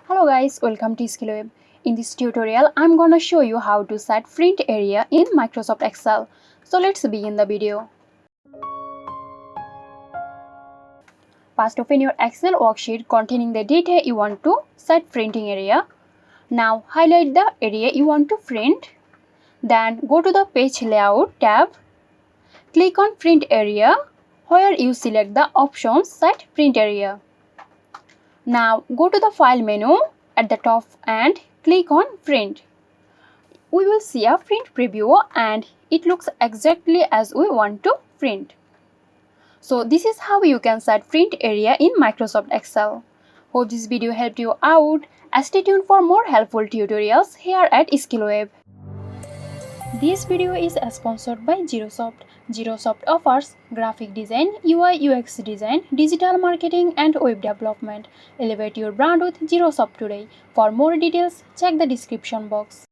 Hello guys, welcome to ExcelWeb. In this tutorial, I'm gonna show you how to set print area in Microsoft Excel. So let's begin the video. First, open your Excel worksheet containing the data you want to set printing area. Now highlight the area you want to print. Then go to the Page Layout tab. Click on Print Area, where you select the option Set Print Area. Now go to the File menu at the top and click on Print. We will see a print preview and it looks exactly as we want to print. So this is how you can set print area in Microsoft Excel. Hope this video helped you out. Stay tuned for more helpful tutorials here at ExcelWeb. This video is sponsored by Girosoft. Girosoft offers graphic design, UI UX design, digital marketing and web development. Elevate your brand with Girosoft today. For more details, check the description box.